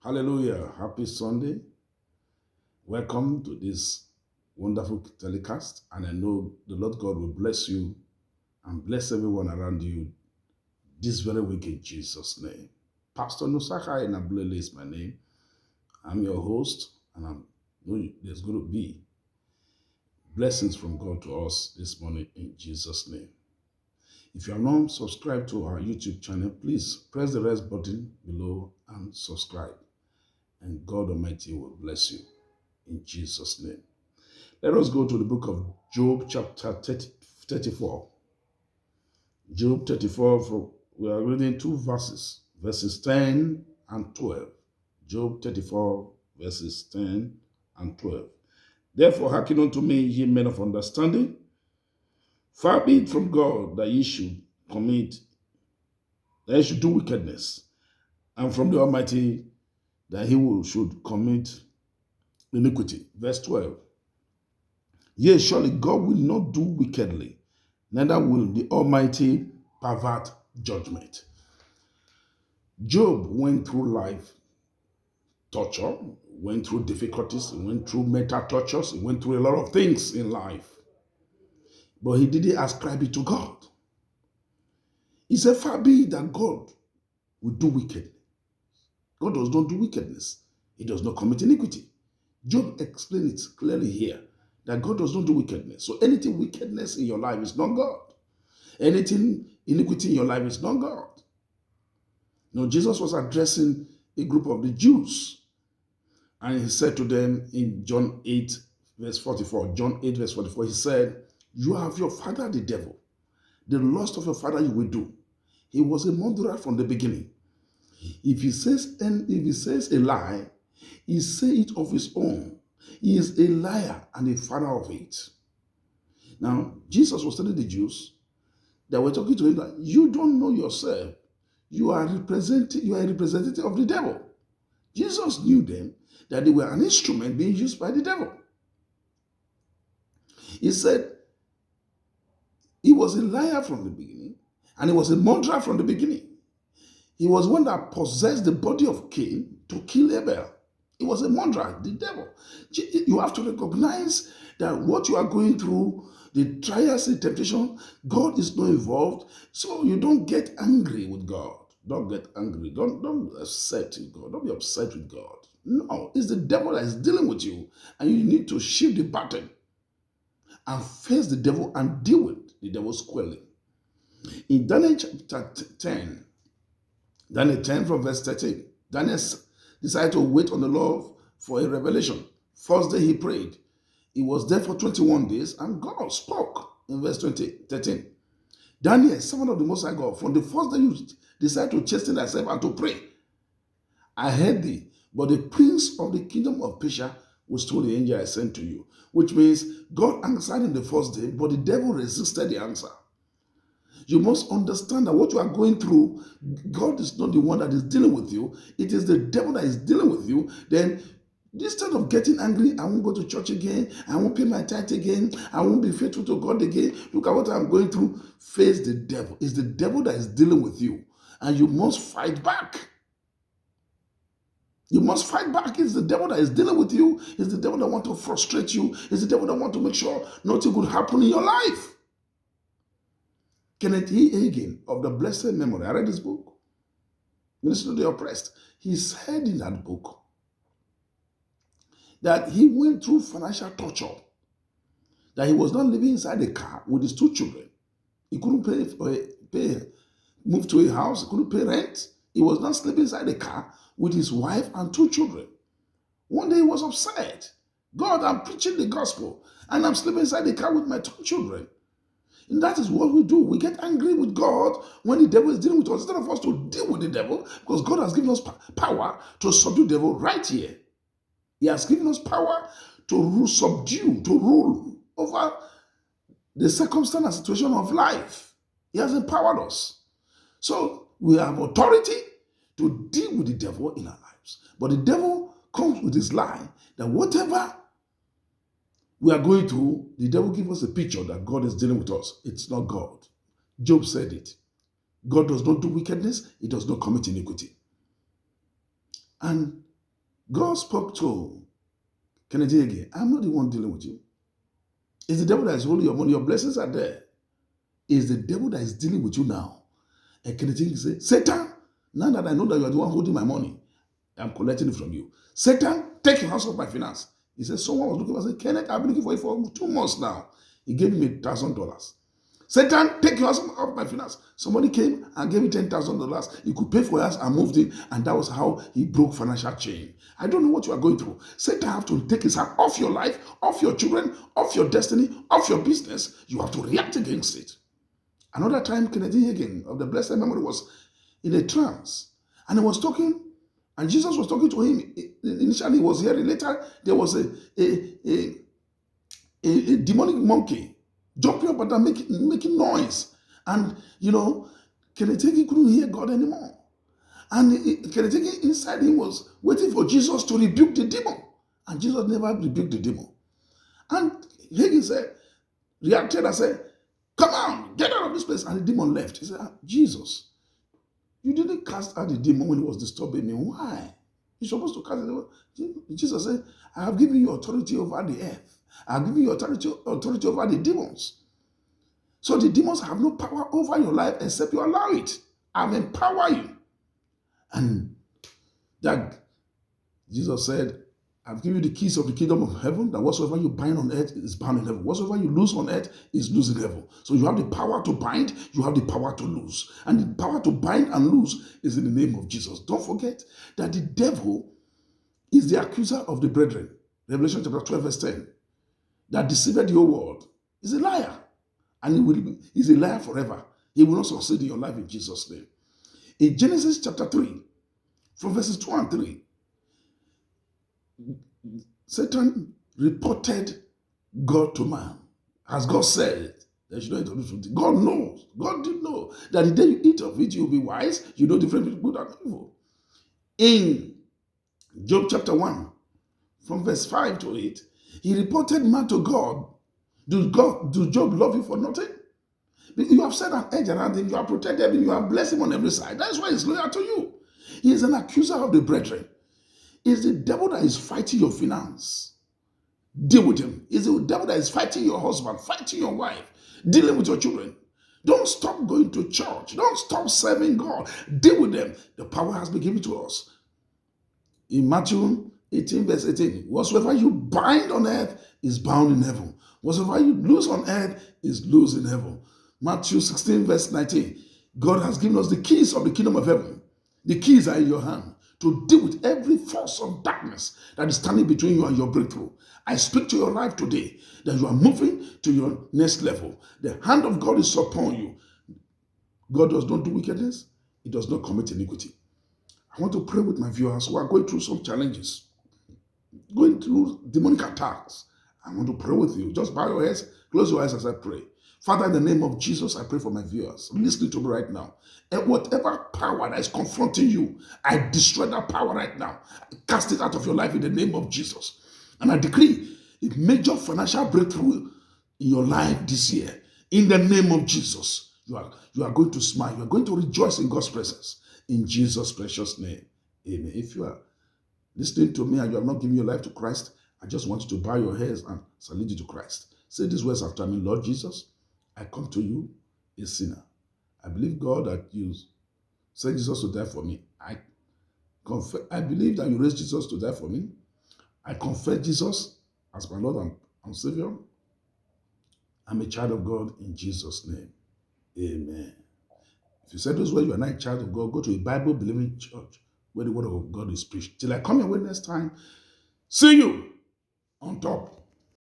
Hallelujah. Happy Sunday. Welcome to this wonderful telecast. And I know the Lord God will bless you and bless everyone around you this very week in Jesus' name. Pastor Nusaka Inabulele is my name. I'm your host, and there's going to be blessings from God to us this morning in Jesus' name. If you are not subscribed to our YouTube channel, please press the rest button below and subscribe. And God Almighty will bless you in Jesus' name. Let us go to the book of Job, chapter 34. Job 34, we are reading two verses 10 and 12. Job 34, verses 10 and 12. Therefore, hearken unto me, ye men of understanding. Far be it from God that ye should do wickedness, and from the Almighty that should commit iniquity. Verse 12. Yea, surely God will not do wickedly, neither will the Almighty pervert judgment. Job went through life torture, went through difficulties, he went through mental tortures, he went through a lot of things in life. But he didn't ascribe it to God. He said, far be it that God will do wickedly. God does not do wickedness. He does not commit iniquity. Job explained it clearly here that God does not do wickedness. So anything wickedness in your life is not God. Anything iniquity in your life is not God. Now, Jesus was addressing a group of the Jews, and he said to them in John 8, verse 44, John 8, verse 44, he said, you have your father the devil. The lust of your father you will do. He was a murderer from the beginning. If he says a lie, he say it of his own. He is a liar and a father of it. Now, Jesus was telling the Jews that were talking to him that you don't know yourself. You are a representative of the devil. Jesus knew them that they were an instrument being used by the devil. He said he was a liar from the beginning, and he was a murderer from the beginning. He was one that possessed the body of Cain to kill Abel. He was a murderer, the devil. You have to recognize that what you are going through, the trials, the temptation, God is not involved. So you don't get angry with God. Don't get angry. Don't upset with God. Don't be upset with God. No, it's the devil that is dealing with you, and you need to shift the pattern and face the devil and deal with the devil squarely. In Daniel chapter 10, Daniel 10 from verse 13, Daniel decided to wait on the Lord for a revelation. First day he prayed. He was there for 21 days, and God spoke in verse 13. Daniel, servant of the Most High God, from the first day you decide to chasten thyself and to pray, I heard thee, but the prince of the kingdom of Persia withstood the angel I sent to you. Which means God answered in the first day, but the devil resisted the answer. You must understand that what you are going through, God is not the one that is dealing with you. It is the devil that is dealing with you. Then instead of getting angry, I won't go to church again, I won't pay my tithe again, I won't be faithful to God again. Look at what I'm going through. Face the devil. It's the devil that is dealing with you. And you must fight back. You must fight back. It's the devil that is dealing with you. It's the devil that wants to frustrate you. It's the devil that wants to make sure nothing good happen in your life. Kenneth E. Hagin of the Blessed Memory, I read this book, Minister to the Oppressed. He said in that book that he went through financial torture, that he was not living inside a car with his two children. He couldn't move to a house, he couldn't pay rent. He was not sleeping inside a car with his wife and two children. One day he was upset. God, I'm preaching the gospel, and I'm sleeping inside the car with my two children. And that is what we do. We get angry with God when the devil is dealing with us. Instead of us to deal with the devil, because God has given us power to subdue the devil right here. He has given us power to rule over the circumstance and situation of life. He has empowered us. So we have authority to deal with the devil in our lives. But the devil comes with his lie that whatever we are going through, the devil gives us a picture that God is dealing with us. It's not God. Job said it. God does not do wickedness. He does not commit iniquity. And God spoke to Kennedy again. I'm not the one dealing with you. It's the devil that is holding your money. Your blessings are there. It's the devil that is dealing with you now. And Kennedy said, Satan, now that I know that you are the one holding my money, I'm collecting it from you. Satan, take your hands off my finance. He said, someone was looking for, I said, Kenneth, I've been looking for you for 2 months now. He gave me $1,000. Satan, take your hands off my finance. Somebody came and gave me $10,000. He could pay for us and moved it, and that was how he broke financial chain. I don't know what you are going through. Satan have to take his hand off your life, off your children, off your destiny, off your business. You have to react against it. Another time, Kennedy Hagin of the blessed memory was in a trance, and he was talking, and Jesus was talking to him. Initially, he was hearing. Later, there was a demonic monkey jumping up and down, making noise. And, Kenneth Hagin couldn't hear God anymore. And Kenneth Hagin inside him was waiting for Jesus to rebuke the demon. And Jesus never rebuked the demon. And Hagin reacted and said, come on, get out of this place. And the demon left. He said, Jesus, you didn't cast out the demon when he was disturbing me. Why? You're supposed to cast it out. Jesus said, I have given you authority over the earth. I have given you authority over the demons. So the demons have no power over your life except you allow it. I've empowered you. And that Jesus said, I've given you the keys of the kingdom of heaven, that whatsoever you bind on earth is bound in heaven. Whatsoever you loose on earth is loose in heaven. So you have the power to bind, you have the power to loose. And the power to bind and loose is in the name of Jesus. Don't forget that the devil is the accuser of the brethren. Revelation chapter 12 verse 10. That deceived the whole world. He's a liar. And he's a liar forever. He will not succeed in your life in Jesus' name. In Genesis chapter 3, from verses 2 and 3, Satan reported God to man. As God said, that you don't introduce something. God knows. God did know that the day you eat of it, you'll be wise. You know the difference between good and evil. In Job chapter 1, from verse 5 to 8, he reported man to God. Do Job love you for nothing? You have set an edge around him, you have protected him, you have blessed him on every side. That's why he's loyal to you. He is an accuser of the brethren. It's the devil that is fighting your finance. Deal with him. It's the devil that is fighting your husband, fighting your wife, dealing with your children. Don't stop going to church. Don't stop serving God. Deal with them. The power has been given to us. In Matthew 18 verse 18, whatsoever you bind on earth is bound in heaven. Whatsoever you loose on earth is loose in heaven. Matthew 16 verse 19, God has given us the keys of the kingdom of heaven. The keys are in your hand to deal with every force of darkness that is standing between you and your breakthrough. I speak to your life today that you are moving to your next level. The hand of God is upon you. God does not do wickedness. He does not commit iniquity. I want to pray with my viewers who are going through some challenges, going through demonic attacks. I want to pray with you. Just bow your heads, close your eyes as I pray. Father, in the name of Jesus, I pray for my viewers listening to me right now. And whatever power that is confronting you, I destroy that power right now. I cast it out of your life in the name of Jesus. And I decree a major financial breakthrough in your life this year. In the name of Jesus, you are going to smile. You are going to rejoice in God's presence. In Jesus' precious name, amen. If you are listening to me and you have not given your life to Christ, I just want you to bow your heads and salute you to Christ. Say these words after me. Lord Jesus, I come to you, a sinner. I believe, God, that you sent Jesus to die for me. I believe that you raised Jesus to die for me. I confess Jesus as my Lord and Savior. I'm a child of God in Jesus' name. Amen. If you said those words, you are not a child of God, go to a Bible-believing church where the word of God is preached. Till I come your way next time, see you on top.